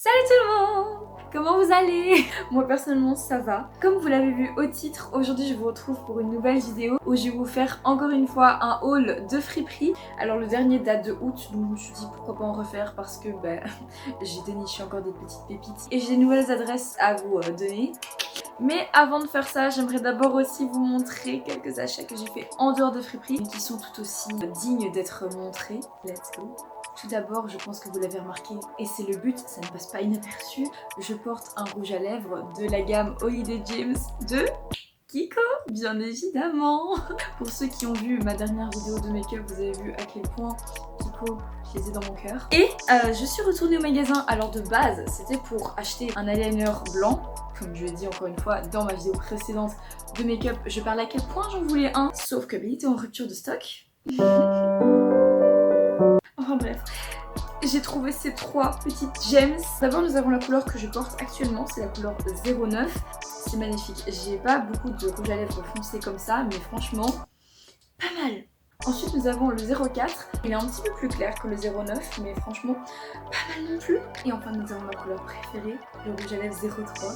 Salut tout le monde! Comment vous allez? Moi personnellement ça va. Comme vous l'avez vu au titre, aujourd'hui je vous retrouve pour une nouvelle vidéo où je vais vous faire encore une fois un haul de friperies. Alors le dernier date de août, donc je me suis dit pourquoi pas en refaire parce que j'ai déniché encore des petites pépites et j'ai des nouvelles adresses à vous donner. Mais avant de faire ça, j'aimerais d'abord aussi vous montrer quelques achats que j'ai fait en dehors de friperies mais qui sont tout aussi dignes d'être montrés. Let's go! Tout d'abord, je pense que vous l'avez remarqué, et c'est le but, ça ne passe pas inaperçu, je porte un rouge à lèvres de la gamme Holiday James de Kiko, bien évidemment. Pour ceux qui ont vu ma dernière vidéo de make-up, vous avez vu à quel point Kiko, je les ai dans mon cœur. Et je suis retournée au magasin, alors de base, c'était pour acheter un eyeliner blanc. Comme je l'ai dit encore une fois dans ma vidéo précédente de make-up, je parlais à quel point j'en voulais un, sauf que il était en rupture de stock. Enfin bref, j'ai trouvé ces trois petites gems. D'abord nous avons la couleur que je porte actuellement, c'est la couleur 09. C'est magnifique, j'ai pas beaucoup de rouge à lèvres foncé comme ça, mais franchement, pas mal. Ensuite nous avons le 04, il est un petit peu plus clair que le 09, mais franchement, pas mal non plus. Et enfin nous avons ma couleur préférée, le rouge à lèvres 03.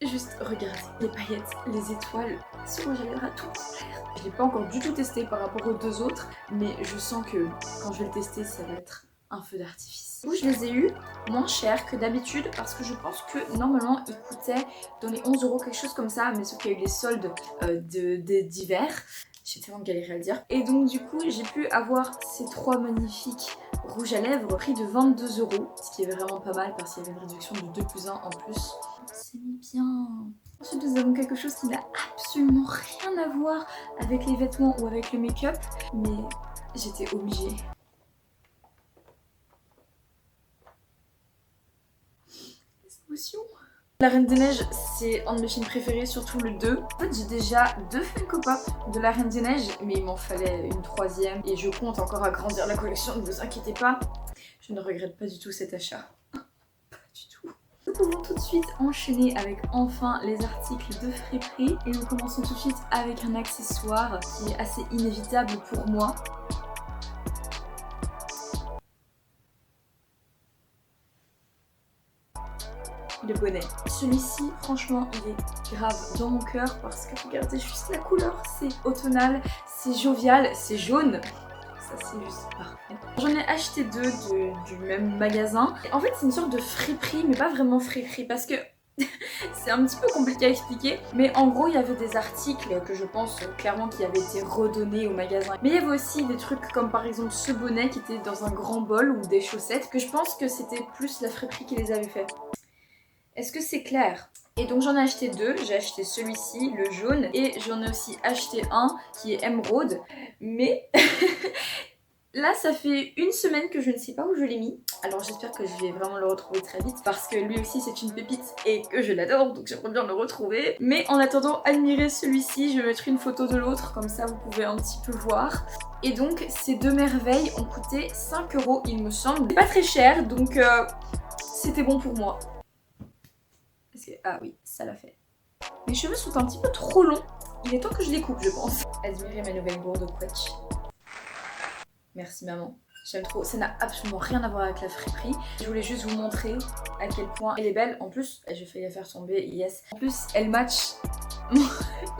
Juste regardez les paillettes, les étoiles, ce rouge à lèvres a tout plaire. Je l'ai pas encore du tout testé par rapport aux deux autres, mais je sens que quand je vais le tester, ça va être un feu d'artifice. Du coup, je les ai eus moins cher que d'habitude parce que je pense que normalement ils coûtaient dans les 11 € quelque chose comme ça, mais sauf qu'il y a eu les soldes d'hiver. J'ai tellement galéré à le dire. Et donc du coup, j'ai pu avoir ces trois magnifiques rouges à lèvres au prix de 22 €, ce qui est vraiment pas mal parce qu'il y avait une réduction du 2+1 en plus. C'est mis bien. Ensuite, nous avons quelque chose qui n'a absolument rien à voir avec les vêtements ou avec le make-up, mais j'étais obligée. Les émotions. La Reine des Neiges, c'est un de mes films préférés, surtout le 2. En fait, j'ai déjà 2 Funko Pop de la Reine des Neiges, mais il m'en fallait une troisième. Et je compte encore agrandir la collection, ne vous inquiétez pas. Je ne regrette pas du tout cet achat. Pas du tout. Nous pouvons tout de suite enchaîner avec enfin les articles de friperie. Et nous commençons tout de suite avec un accessoire qui est assez inévitable pour moi. Le bonnet. Celui-ci, franchement, il est grave dans mon cœur parce que regardez juste la couleur, c'est automnal, c'est jovial, c'est jaune. Ça, c'est juste parfait. J'en ai acheté deux du même magasin. En fait, c'est une sorte de friperie, mais pas vraiment friperie parce que c'est un petit peu compliqué à expliquer. Mais en gros, il y avait des articles que je pense clairement qui avaient été redonnés au magasin. Mais il y avait aussi des trucs comme par exemple ce bonnet qui était dans un grand bol ou des chaussettes que je pense que c'était plus la friperie qui les avait fait. Est-ce que c'est clair? Et donc j'en ai acheté deux, j'ai acheté celui-ci, le jaune, et j'en ai aussi acheté un qui est émeraude. Mais là ça fait une semaine que je ne sais pas où je l'ai mis. Alors j'espère que je vais vraiment le retrouver très vite parce que lui aussi c'est une pépite et que je l'adore, donc j'aimerais bien le retrouver. Mais en attendant, admirez celui-ci, je vais mettre une photo de l'autre, comme ça vous pouvez un petit peu voir. Et donc ces deux merveilles ont coûté 5 € il me semble. C'est pas très cher, donc c'était bon pour moi. Ah oui, ça l'a fait. Mes cheveux sont un petit peu trop longs. Il est temps que je les coupe, je pense. Admirez ma nouvelle gourde Quetch. Merci maman. J'aime trop. Ça n'a absolument rien à voir avec la friperie. Je voulais juste vous montrer à quel point elle est belle. En plus, j'ai failli la faire tomber, yes. En plus, elle match...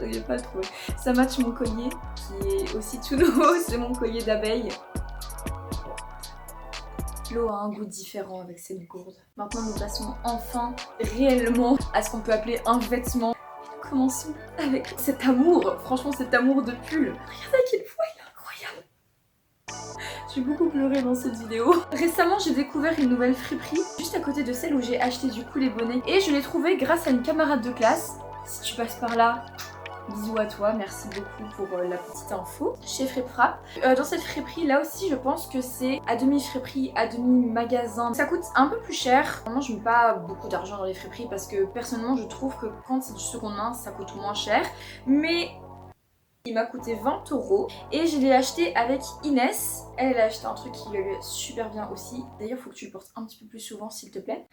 Je vais pas le trouver. Ça match mon collier, qui est aussi tout nouveau. C'est mon collier d'abeille. L'eau a un goût différent avec cette gourde. Maintenant nous passons enfin réellement à ce qu'on peut appeler un vêtement. Et nous commençons avec cet amour, franchement cet amour de pull. Regardez à quel point il est incroyable. J'ai beaucoup pleuré dans cette vidéo. Récemment j'ai découvert une nouvelle friperie juste à côté de celle où j'ai acheté du coup les bonnets. Et je l'ai trouvée grâce à une camarade de classe. Si tu passes par là, bisous à toi, merci beaucoup pour la petite info. Chez Fripe Frappe. Dans cette friperie, là aussi, je pense que c'est à demi friperie, à demi magasin. Ça coûte un peu plus cher. Vraiment, je mets pas beaucoup d'argent dans les friperies parce que personnellement, je trouve que quand c'est du seconde main, ça coûte moins cher. Mais il m'a coûté 20 € et je l'ai acheté avec Inès. Elle a acheté un truc qui lui allait super bien aussi. D'ailleurs, faut que tu le portes un petit peu plus souvent, s'il te plaît.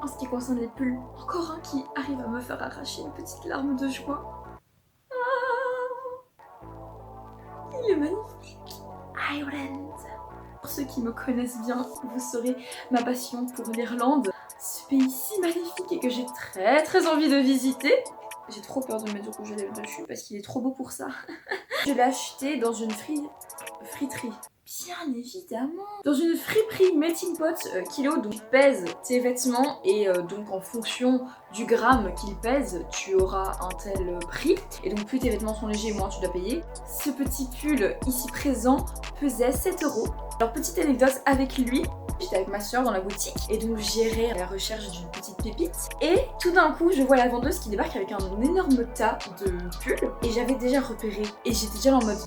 En ce qui concerne les pulls, encore un qui arrive à me faire arracher une petite larme de joie. Il est magnifique. Island. Pour ceux qui me connaissent bien, vous saurez ma passion pour l'Irlande. Ce pays si magnifique et que j'ai très envie de visiter. J'ai trop peur de mettre du rouge à lèvres dessus parce qu'il est trop beau pour ça. Je l'ai acheté dans une friterie. Bien évidemment. Dans une friperie melting pot kilo, donc pèse tes vêtements et donc en fonction du gramme qu'ils pèsent, tu auras un tel prix. Et donc plus tes vêtements sont légers, moins tu dois payer. Ce petit pull ici présent pesait 7 €. Alors petite anecdote avec lui. J'étais avec ma soeur dans la boutique et donc j'irai à la recherche d'une petite pépite. Et tout d'un coup, je vois la vendeuse qui débarque avec un énorme tas de pulls. Et j'avais déjà repéré. Et j'étais déjà là en mode...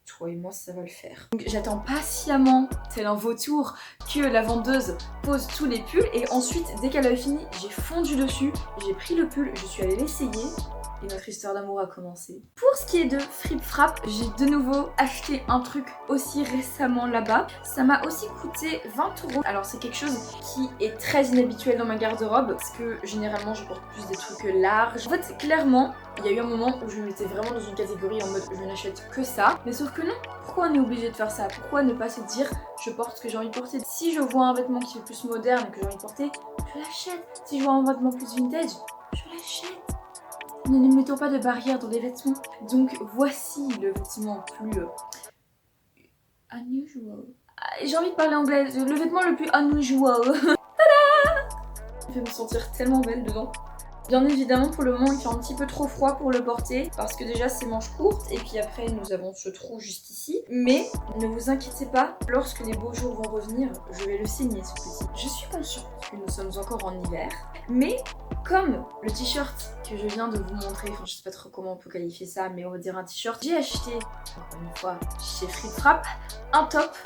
Toi et moi, ça va le faire. Donc j'attends patiemment, tel un vautour, que la vendeuse pose tous les pulls. Et ensuite, dès qu'elle a fini, j'ai fondu dessus. J'ai pris le pull, je suis allée l'essayer. Et notre histoire d'amour a commencé. Pour ce qui est de Fripp Frapp, j'ai de nouveau acheté un truc aussi récemment là-bas. Ça m'a aussi coûté 20 €. Alors c'est quelque chose qui est très inhabituel dans ma garde-robe parce que généralement je porte plus des trucs larges. En fait clairement, il y a eu un moment où je me mettais vraiment dans une catégorie en mode je n'achète que ça. Mais sauf que non, pourquoi on est obligé de faire ça? Pourquoi ne pas se dire je porte ce que j'ai envie de porter? Si je vois un vêtement qui est plus moderne et que j'ai envie de porter, je l'achète. Si je vois un vêtement plus vintage, je l'achète. Ne nous mettons pas de barrière dans les vêtements. Donc voici le vêtement plus unusual. J'ai envie de parler anglais. Le vêtement le plus unusual. Tada! Il fait me sentir tellement belle dedans. Bien évidemment, pour le moment, il fait un petit peu trop froid pour le porter parce que déjà c'est manches courtes et puis après nous avons ce trou juste ici. Mais ne vous inquiétez pas, lorsque les beaux jours vont revenir, je vais le saigner ce petit. Je suis consciente que nous sommes encore en hiver, mais comme le t-shirt que je viens de vous montrer, enfin je sais pas trop comment on peut qualifier ça, mais on va dire un t-shirt, j'ai acheté, encore une fois, chez Fripp Frapp, un top.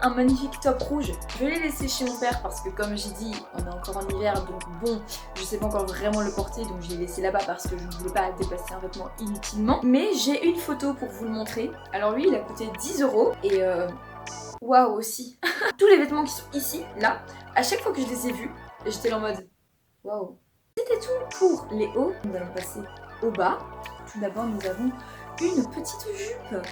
Un magnifique top rouge. Je l'ai laissé chez mon père parce que comme j'ai dit, on est encore en hiver donc bon, je sais pas encore vraiment le porter donc je l'ai laissé là-bas parce que je ne voulais pas déplacer un vêtement inutilement. Mais j'ai une photo pour vous le montrer. Alors lui il a coûté 10 € et waouh aussi. Tous les vêtements qui sont ici, là, à chaque fois que je les ai vus, j'étais là en mode waouh. C'était tout pour les hauts. Nous allons passer au bas. Tout d'abord nous avons une petite jupe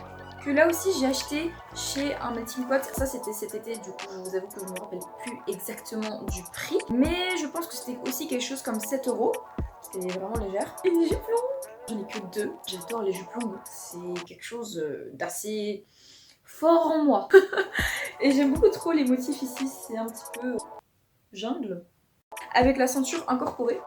que là aussi j'ai acheté chez un melting pot. Ça c'était cet été, du coup je vous avoue que je ne me rappelle plus exactement du prix. Mais je pense que c'était aussi quelque chose comme 7 €. Parce qu'elle est vraiment légère. Et les jupes longues, j'en ai que 2. J'adore les jupes longues. C'est quelque chose d'assez fort en moi. Et j'aime beaucoup trop les motifs ici. C'est un petit peu jungle. Avec la ceinture incorporée.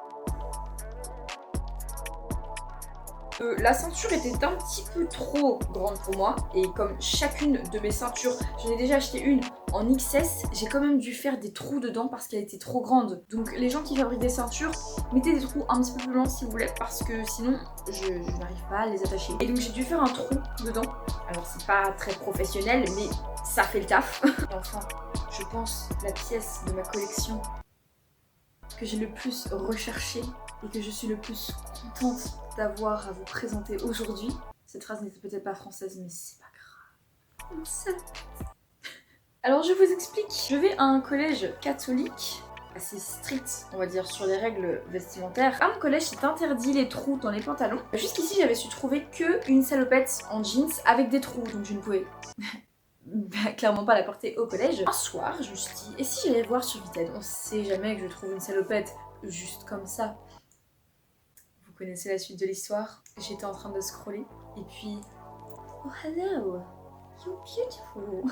La ceinture était un petit peu trop grande pour moi et comme chacune de mes ceintures, j'en ai déjà acheté une en XS, j'ai quand même dû faire des trous dedans parce qu'elle était trop grande. Donc les gens qui fabriquent des ceintures, mettez des trous un petit peu plus longs si vous voulez parce que sinon je n'arrive pas à les attacher. Et donc j'ai dû faire un trou dedans. Alors c'est pas très professionnel mais ça fait le taf. Et enfin, je pense la pièce de ma collection que j'ai le plus recherchée et que je suis le plus contente d'avoir à vous présenter aujourd'hui. Cette phrase n'était peut-être pas française, mais c'est pas grave. Ça. Alors je vous explique. Je vais à un collège catholique, assez strict, on va dire, sur les règles vestimentaires. À mon collège, c'est interdit les trous dans les pantalons. Jusqu'ici, j'avais su trouver que une salopette en jeans avec des trous, donc je ne pouvais clairement pas la porter au collège. Un soir, je me suis dit, et si j'allais voir sur Vinted? On sait jamais que je trouve une salopette juste comme ça. Vous connaissez la suite de l'histoire. J'étais en train de scroller et puis oh hello, you're beautiful.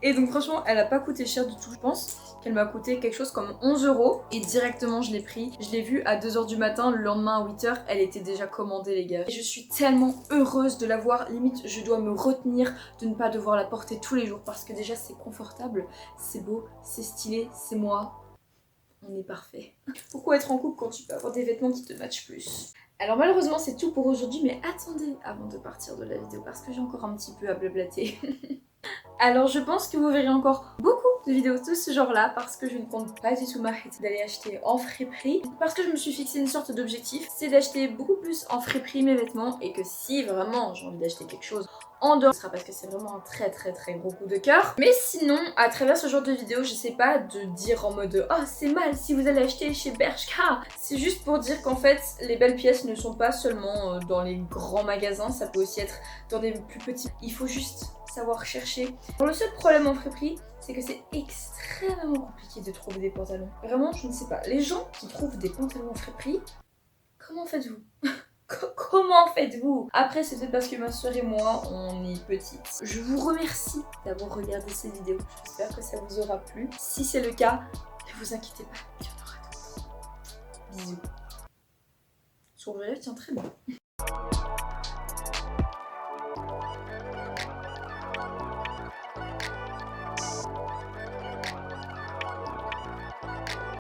Et donc franchement elle a pas coûté cher du tout. Je pense qu'elle m'a coûté quelque chose comme 11 € et directement je l'ai pris. Je l'ai vue à 2 h du matin, le lendemain à 8 h elle était déjà commandée les gars. Et je suis tellement heureuse de l'avoir, limite je dois me retenir de ne pas devoir la porter tous les jours parce que déjà c'est confortable, c'est beau, c'est stylé, c'est moi. On est parfait. Pourquoi être en couple quand tu peux avoir des vêtements qui te matchent plus? Alors malheureusement c'est tout pour aujourd'hui, mais attendez avant de partir de la vidéo parce que j'ai encore un petit peu à blablater. Alors je pense que vous verrez encore beaucoup de vidéos de ce genre là parce que je ne compte pas du tout m'arrêter d'aller acheter en friperie. Parce que je me suis fixé une sorte d'objectif, c'est d'acheter beaucoup plus en friperie mes vêtements et que si vraiment j'ai envie d'acheter quelque chose en dehors, ce sera parce que c'est vraiment un très gros coup de cœur. Mais sinon, à travers ce genre de vidéo, j'essaie pas de dire en mode oh c'est mal si vous allez acheter chez Bershka. C'est juste pour dire qu'en fait, les belles pièces ne sont pas seulement dans les grands magasins, ça peut aussi être dans des plus petits. Il faut juste savoir chercher. Bon, le seul problème en friperie, c'est que c'est extrêmement compliqué de trouver des pantalons. Vraiment, je ne sais pas. Les gens qui trouvent des pantalons en friperie, comment faites-vous? Comment faites-vous? Après, c'est peut-être parce que ma soeur et moi, on est petites. Je vous remercie d'avoir regardé ces vidéos. J'espère que ça vous aura plu. Si c'est le cas, ne vous inquiétez pas, il y en aura d'autres. Bisous. Son relève tient très bien.